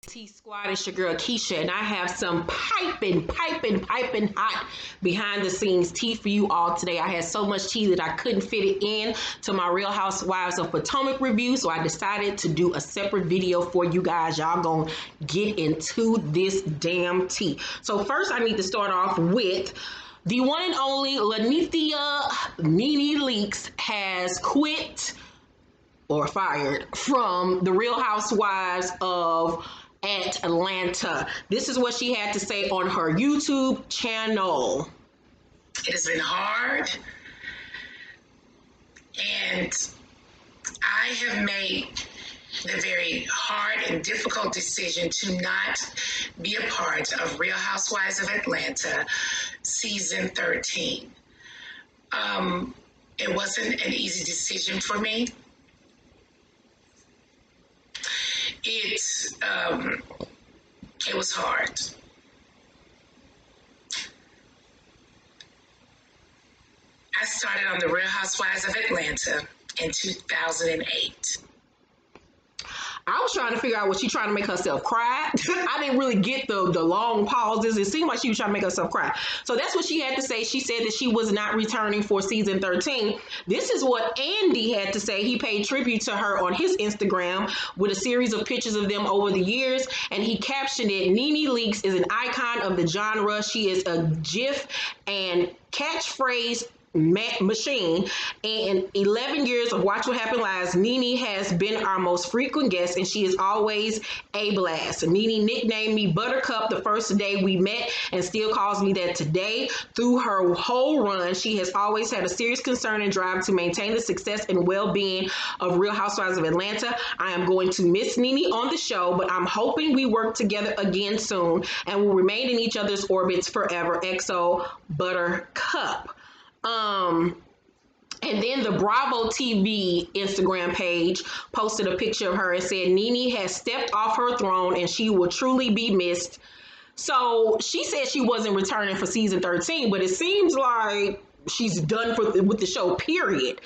T Squad, it's your girl Keisha, and I have some piping hot behind the scenes tea for you all today. I had so much tea that I couldn't fit it in to my Real Housewives of Potomac review, so I decided to do a separate video for you guys. Y'all gonna get into this damn tea. So first, I need to start off with the one and only Lanithia Nene Leakes has quit or fired from the Real Housewives of Atlanta. This is what she had to say on her YouTube channel. It has been hard, and I have made the very hard and difficult decision to not be a part of Real Housewives of Atlanta season 13. It wasn't an easy decision for me. It was hard. I started on the Real Housewives of Atlanta in 2008. I was trying to figure out, was she trying to make herself cry? I didn't really get the long pauses. It seemed like she was trying to make herself cry. So that's what she had to say. She said that she was not returning for season 13. This is what Andy had to say. He paid tribute to her on his Instagram with a series of pictures of them over the years. And he captioned it, Nene Leakes is an icon of the genre. She is a GIF and catchphrase machine. And 11 years of Watch What Happened Live, Nene has been our most frequent guest, and she is always a blast. Nene nicknamed me Buttercup the first day we met and still calls me that today. Through her whole run, she has always had a serious concern and drive to maintain the success and well-being of Real Housewives of Atlanta. I am going to miss Nene on the show, but I'm hoping we work together again soon and will remain in each other's orbits forever. XO Buttercup. And then the Bravo TV Instagram page posted a picture of her and said, Nene has stepped off her throne and she will truly be missed. So she said she wasn't returning for season 13, but it seems like she's done with the show, period.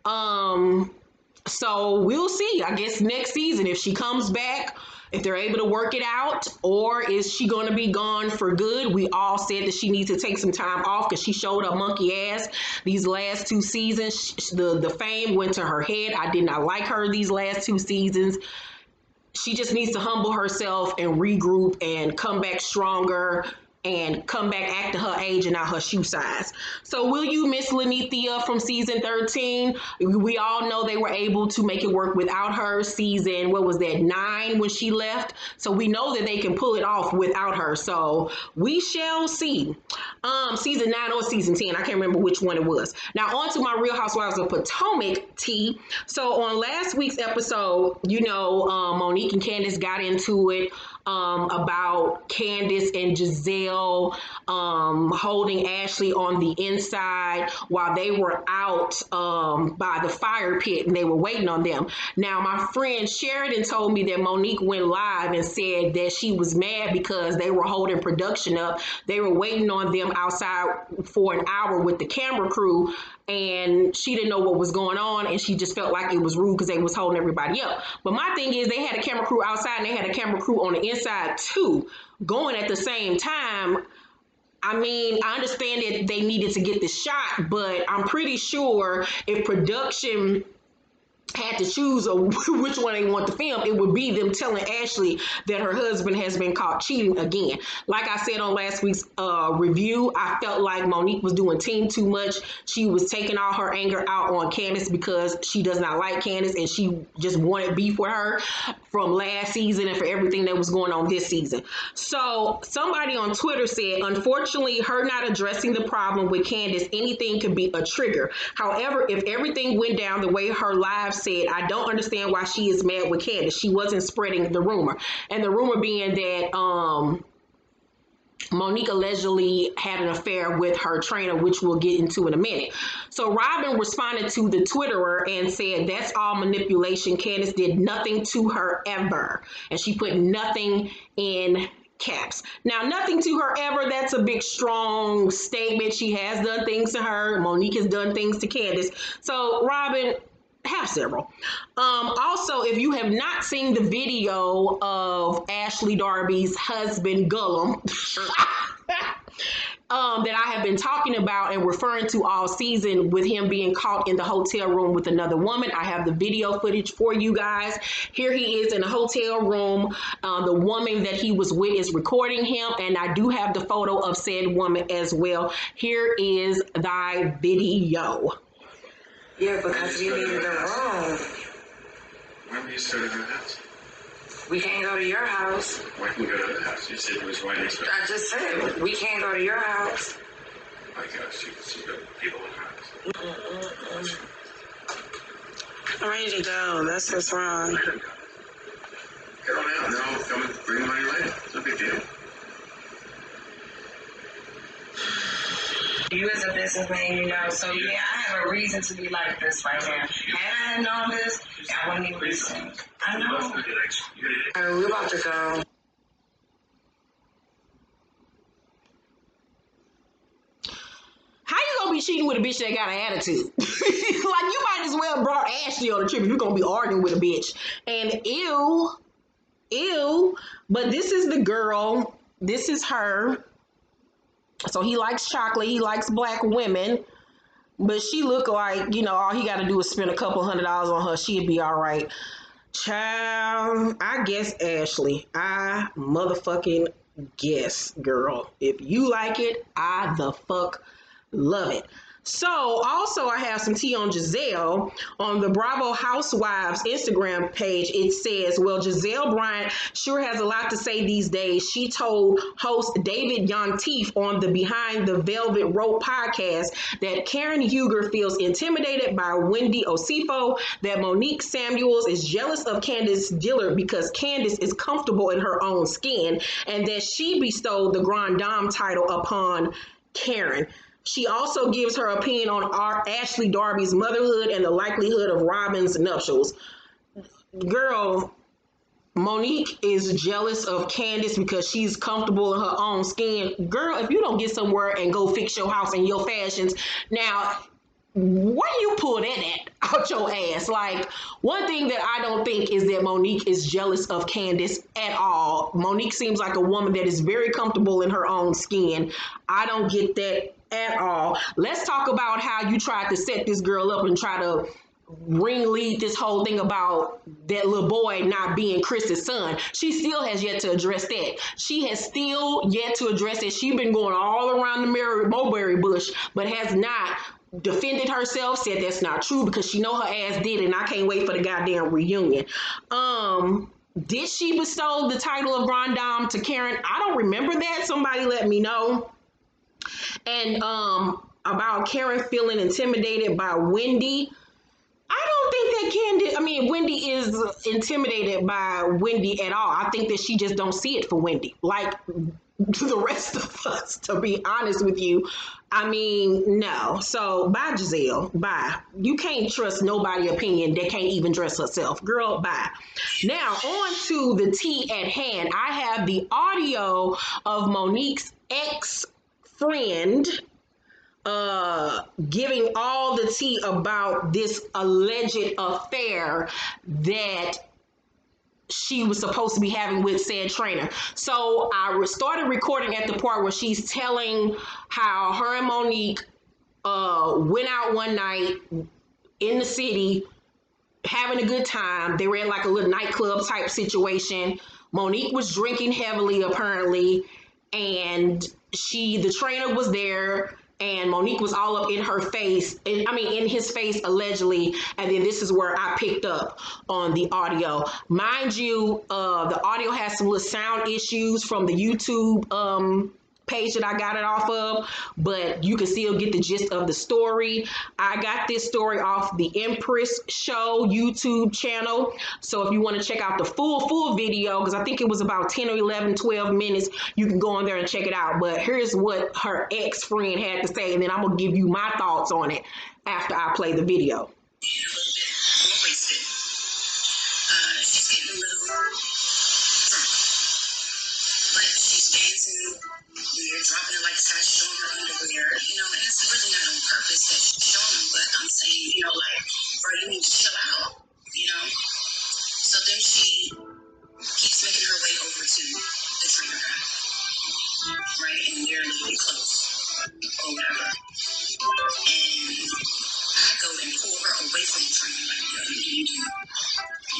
So we'll see, I guess, next season if she comes back, if they're able to work it out, or is she going to be gone for good? We all said that she needs to take some time off because she showed her monkey ass these last two seasons. The fame went to her head. I did not like her these last two seasons. She just needs to humble herself and regroup and come back stronger and come back acting her age and not her shoe size. So will you miss Lanithia from season 13? We all know they were able to make it work without her. Season, what was that, 9 when she left? So we know that they can pull it off without her. So we shall see. Season 9 or season 10, I can't remember which one it was. Now on to my Real Housewives of Potomac tea. So on last week's episode, you know, Monique and Candace got into it about Candace and Giselle holding Ashley on the inside while they were out by the fire pit and they were waiting on them. Now, my friend Sheridan told me that Monique went live and said that she was mad because they were holding production up. They were waiting on them outside for an hour with the camera crew, and she didn't know what was going on, and she just felt like it was rude because they was holding everybody up. But my thing is, they had a camera crew outside and they had a camera crew on the inside too, going at the same time. I mean, I understand that they needed to get the shot, but I'm pretty sure if production had to choose which one they want to film, it would be them telling Ashley that her husband has been caught cheating again. Like I said on last week's review, I felt like Monique was doing team too much. She was taking all her anger out on Candace because she does not like Candace and she just wanted beef with her from last season and for everything that was going on this season. So somebody on Twitter said, unfortunately, her not addressing the problem with Candace, anything could be a trigger. However, if everything went down the way her live said, I don't understand why she is mad with Candace. She wasn't spreading the rumor. And the rumor being that Monique allegedly had an affair with her trainer, which we'll get into in a minute. So Robin responded to the Twitterer and said, that's all manipulation. Candace did nothing to her ever. And she put nothing in caps. Now, nothing to her ever, that's a big, strong statement. She has done things to her. Monique has done things to Candace. So Robin, have several. Also, if you have not seen the video of Ashley Darby's husband Gullum, that I have been talking about and referring to all season, with him being caught in the hotel room with another woman, I have the video footage for you guys. Here he is in a hotel room. The woman that he was with is recording him, and I do have the photo of said woman as well. Here is thy video. Yeah, because we needed a room. Why don't you just go to her house? We can't go to your house. Why can we go to her house? You said it was right next door. I just said we can't go to your house. Oh my gosh, she got people in her house. I'm ready to go. That's what's wrong. Get on out and then I'll come and bring the money later. It's no big deal. You as a businessman, you know, so yeah, I have a reason to be like this right now. Had I known this, I wouldn't even be saying. I know. All right, we're about to go. How you gonna be cheating with a bitch that got an attitude? Like, you might as well brought Ashley on the trip if you're gonna be arguing with a bitch. And ew. But this is the girl. This is her. So he likes chocolate. He likes black women. But she look like, you know, all he got to do is spend a couple $100 on her. She'd be all right. Child, I guess Ashley. I motherfucking guess, girl. If you like it, I the fuck love it. So, also, I have some tea on Giselle. On the Bravo Housewives Instagram page, it says, well, Giselle Bryant sure has a lot to say these days. She told host David Yontief on the Behind the Velvet Rope podcast that Karen Huger feels intimidated by Wendy Osifo, that Monique Samuels is jealous of Candace Dillard because Candace is comfortable in her own skin, and that she bestowed the Grand Dame title upon Karen. She also gives her opinion on Ashley Darby's motherhood and the likelihood of Robin's nuptials. Girl, Monique is jealous of Candace because she's comfortable in her own skin. Girl, if you don't get somewhere and go fix your house and your fashions, now, where do you pull that at out your ass? Like, one thing that I don't think is that Monique is jealous of Candace at all. Monique seems like a woman that is very comfortable in her own skin. I don't get that at all. Let's talk about how you tried to set this girl up and try to ringlead this whole thing about that little boy not being Chris's son. She still has yet to address that. She has still yet to address it. She's been going all around the mulberry bush, but has not defended herself, said that's not true because she know her ass did it, and I can't wait for the goddamn reunion. Did she bestow the title of Grand Dame to Karen? I don't remember that. Somebody let me know. And about Karen feeling intimidated by Wendy, I don't think that Wendy is intimidated by Wendy at all. I think that she just don't see it for Wendy, like the rest of us, to be honest with you. I mean, no. So, bye, Giselle. Bye. You can't trust nobody's opinion that can't even dress herself. Girl, bye. Now, on to the tea at hand. I have the audio of Monique's ex-friend giving all the tea about this alleged affair that she was supposed to be having with said trainer. So I started recording at the part where she's telling how her and Monique went out one night in the city having a good time. They were in like a little nightclub type situation. Monique was drinking heavily apparently, and the trainer was there, and Monique was all up in her face, in his face allegedly, and then this is where I picked up on the audio. Mind you, the audio has some little sound issues from the YouTube page that I got it off of, but you can still get the gist of the story. I got this story off the Empress Show YouTube channel, so if you want to check out the full video, because I think it was about 10 or 11, 12 minutes, you can go on there and check it out. But here's what her ex-friend had to say, and then I'm going to give you my thoughts on it after I play the video. She's getting a little drunk, but she's dancing. You're dropping it like it's not showing her underwear, and it's really not on purpose that she's showing them, but I'm saying, like, bro, you need to chill out, you know? So then she keeps making her way over to the trainer guy, right? And they're a little bit close, or whatever. And I go and pull her away from the trainer, like, yo,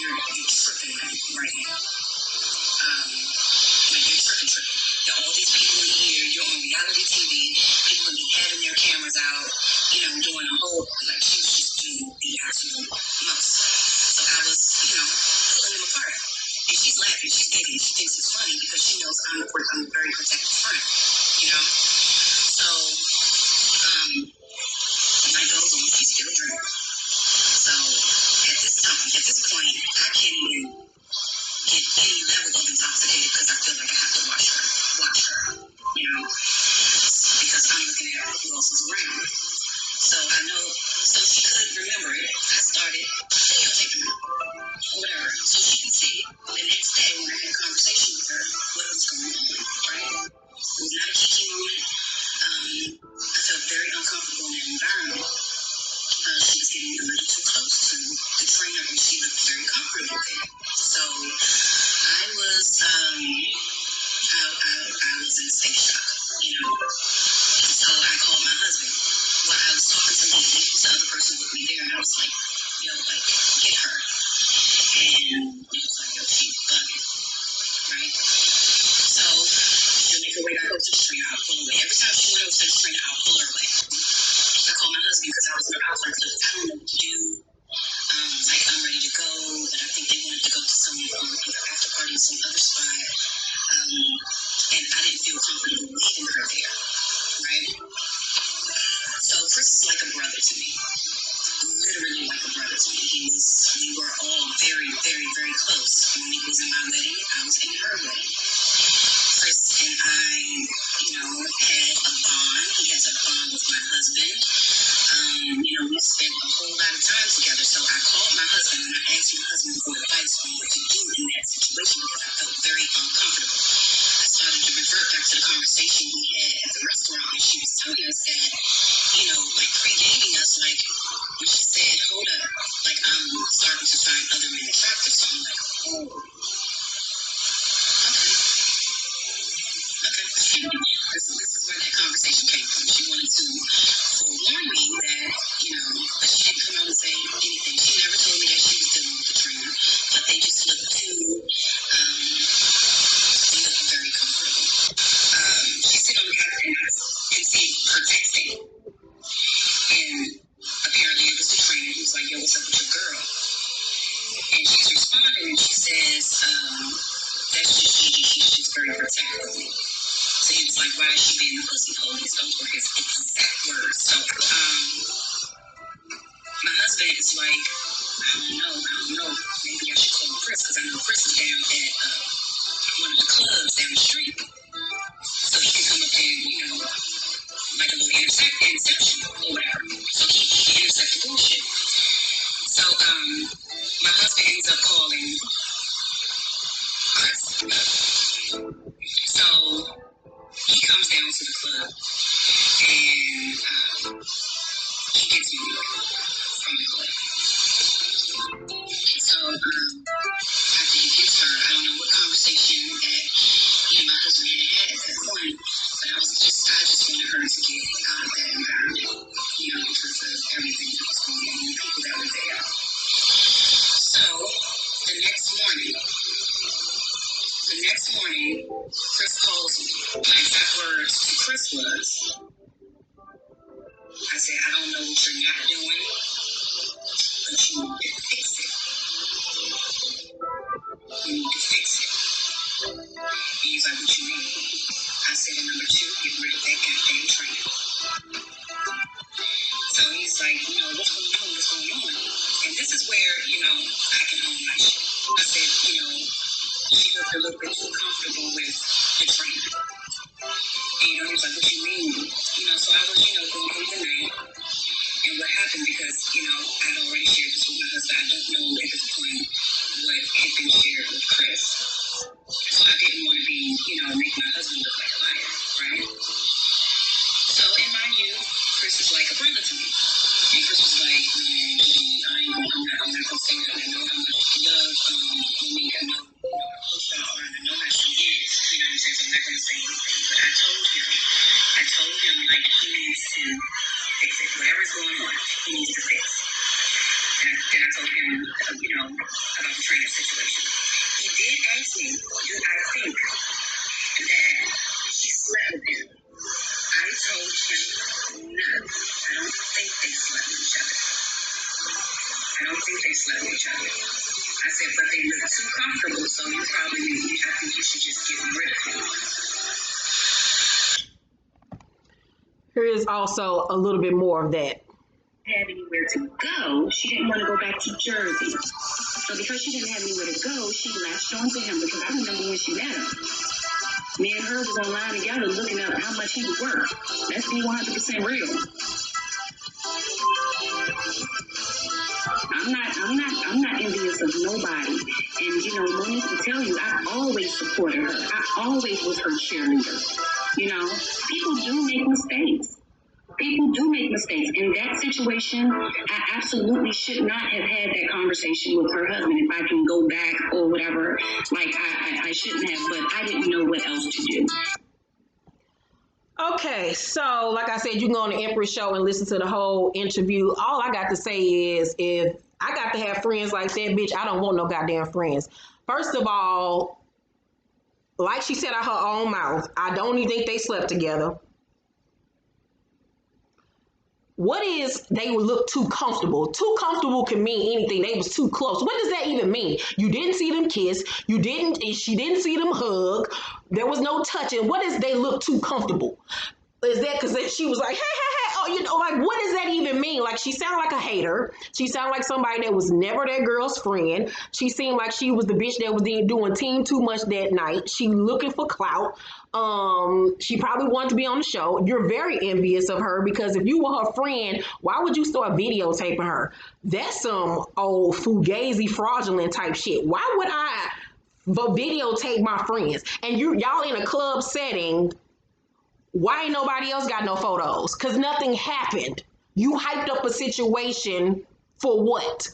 you're tripping right now. Like, you're tripping. All these people in here, you're on reality TV, people gonna be having their cameras out, you know, doing a whole, like, she was just doing the absolute most. So I was, you know, pulling them apart. And she's laughing, she's giggling, she thinks it's funny because she knows I'm a very protective friend, you know? So, night goes on, she's still drinking. So, at this point, I can't even get any level of intoxicated because I feel like I have to watch her, you know? Because I'm looking at who else is around. So I know, so she could remember it. I started videotaping her, or whatever, so she could see the next day when I had a conversation with her what was going on, right? It was not a kiki moment. I felt very uncomfortable in that environment. She was getting a little too close to the trainer, and she looked very comfortable there. So I was, I was in state shock, you know. So I called my husband. While I was talking to the other person with me there, and I was like, yo, like, get her. And he was like, yo, she's bugging, right? So she'll make her way back over to the trainer, I'll pull away. Every time she went over to the trainer, I'll pull her away. I called my husband because I was like, look, I don't know what to do. Like, I'm ready to go, but I think they wanted to go to some after party in some other spot. And I didn't feel comfortable leaving her there, right? So Chris is like a brother to me, literally like a brother to me. We were all very, very, very close. Monique was in my wedding, I was in her wedding. Chris and I, you know, had a bond. He has a bond with my husband. You know, we spent a whole lot of time together. So I called my husband and I asked my husband for advice on what to do in that situation because I felt very uncomfortable. I started to revert back to the conversation we had at the restaurant, and she was telling us that, you know, like pre-gaming us, like when she said, hold up, like I'm starting to find other men attractive. So I'm like, oh, okay. This is where that conversation came from. She wanted to forewarn me that, you know, but she didn't come out and say anything. She never told me that she was dealing with the trainer, but they just looked they looked very comfortable. She's sitting on the couch and I can see her texting. And apparently it was the trainer. He was like, yo, what's up with your girl? And she's responding and she says, that's just Gigi. She's just very protective of me. So he was like, why is she being a pussy police? Those were his exact words. So my husband is like, I don't know. Maybe I should call Chris because I know Chris is down at one of the clubs down the street. So he can come up and, you know, like a little interception or whatever. So he can intercept the bullshit. So my husband ends up calling Chris. So he comes down to the club and he gets me from the club. So after he gets her, I don't know what conversation that me and my husband had at that point, but I just wanted her to get out of that environment, you know, because of everything that was going on, the people that were there. So the next morning, Chris calls me. My exact words to Chris was, I said, I don't know what you're not doing, but you need to fix it. You need to fix it. And he's like, what you mean? I said, and number two, get rid of that goddamn train. So he's like, you know, what's going on? And this is where, you know, I can own my shit. I said, you know, she looked a little bit too comfortable with the trainer. And, you know, he was like, what you mean? You know, so I was, you know, going through the night. And what happened, because, you know, I'd already shared this with my husband. I don't know at this point what had been shared with Chris. So I didn't want to be, you know, make my husband look like a liar, right? So in my view, Chris is like a brother to me. Chris was like, man, I'm not gonna say that. I know how much you love Monique. I know how close y'all are, and I know how she is. You know what I'm saying? So I'm not gonna say anything. But I told him like he needs to fix it. Whatever's going on, he needs to fix. And then I told him, about the training situation. He did ask me, do I think that she slept with him? I told him no. I don't think they slept with each other. I said, but they look too comfortable, so I think you should just get rid of them. Here is also a little bit more of that. Had anywhere to go, she didn't want to go back to Jersey. So because she didn't have anywhere to go, she latched onto him because I remember when she met him. Me and her was online together looking up how much he was worth. Let's be 100% real. I'm not envious of nobody. And Monique will tell you, I always supported her. I always was her cheerleader. People do make mistakes. In that situation, I absolutely should not have had that conversation with her husband. If I can go back or whatever, I shouldn't have, but I didn't know what else to do. Okay, so like I said, you can go on the Empress show and listen to the whole interview. All I got to say is, if I got to have friends like that, bitch, I don't want no goddamn friends. First of all, like she said out her own mouth, I don't even think they slept together. What is they would look too comfortable? Too comfortable can mean anything. They was too close. What does that even mean? You didn't see them kiss. She didn't see them hug. There was no touching. What is they look too comfortable? Is that because she was like, hey, what does that even mean? Like, she sounded like a hater. She sounded like somebody that was never that girl's friend. She seemed like she was the bitch that was doing team too much that night. She looking for clout. She probably wanted to be on the show. You're very envious of her because if you were her friend, why would you start videotaping her? That's some old fugazi fraudulent type shit. Why would I videotape my friends? And y'all in a club setting. Why ain't nobody else got no photos? Because nothing happened. You hyped up a situation for what?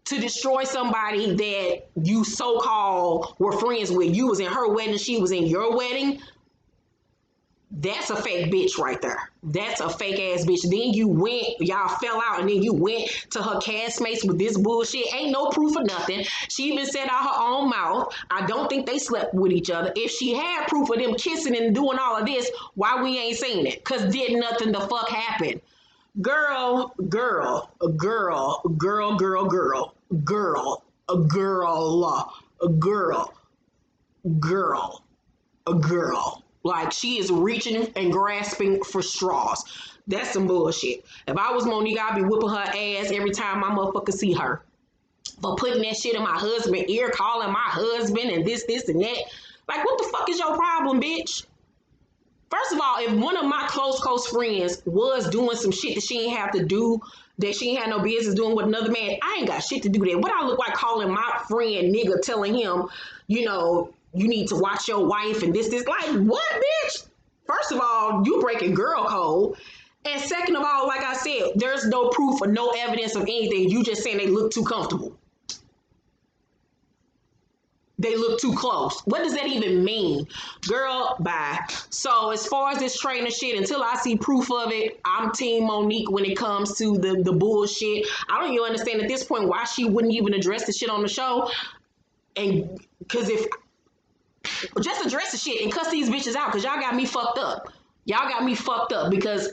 To destroy somebody that you so-called were friends with. You was in her wedding, she was in your wedding. That's a fake bitch right there. That's a fake ass bitch. Then y'all fell out, and then you went to her castmates with this bullshit. Ain't no proof of nothing. She even said out her own mouth, I don't think they slept with each other. If she had proof of them kissing and doing all of this, why we ain't seen it? Because did nothing the fuck happen? Girl, like, she is reaching and grasping for straws. That's some bullshit. If I was Monique, I'd be whipping her ass every time my motherfucker see her. For putting that shit in my husband's ear, calling my husband and this and that. Like, what the fuck is your problem, bitch? First of all, if one of my close friends was doing some shit that she ain't have to do, that she ain't had no business doing with another man, I ain't got shit to do with that. What I look like calling my friend nigga, telling him, you need to watch your wife and this. Like, what, bitch? First of all, you breaking girl code. And second of all, like I said, there's no proof or no evidence of anything. You just saying they look too comfortable. They look too close. What does that even mean? Girl, bye. So as far as this trainer shit, until I see proof of it, I'm team Monique when it comes to the bullshit. I don't even understand at this point why she wouldn't even address the shit on the show. And because just address the shit and cuss these bitches out, because y'all got me fucked up. Because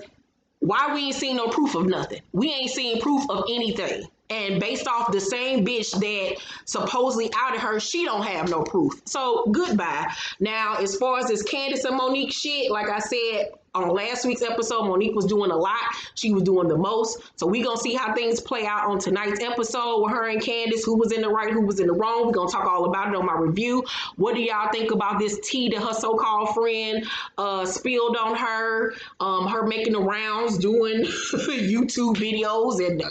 why we ain't seen no proof of nothing? We ain't seen proof of anything. And based off the same bitch that supposedly outed her, she don't have no proof. So goodbye. Now, as far as this Candace and Monique shit, like I said on last week's episode, Monique was doing a lot. She was doing the most. So we gonna see how things play out on tonight's episode with her and Candace, who was in the right, who was in the wrong. We're gonna talk all about it on my review. What do y'all think about this tea that her so-called friend spilled on her? Her making the rounds, doing YouTube videos and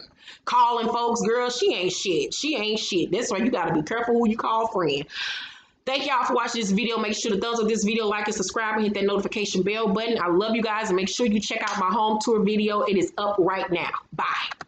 calling folks, girl, she ain't shit. That's why you gotta be careful who you call friend. Thank y'all for watching this video. Make sure to thumbs up this video, like and subscribe, and hit that notification bell button. I love you guys, and make sure you check out my home tour video. It is up right now. Bye.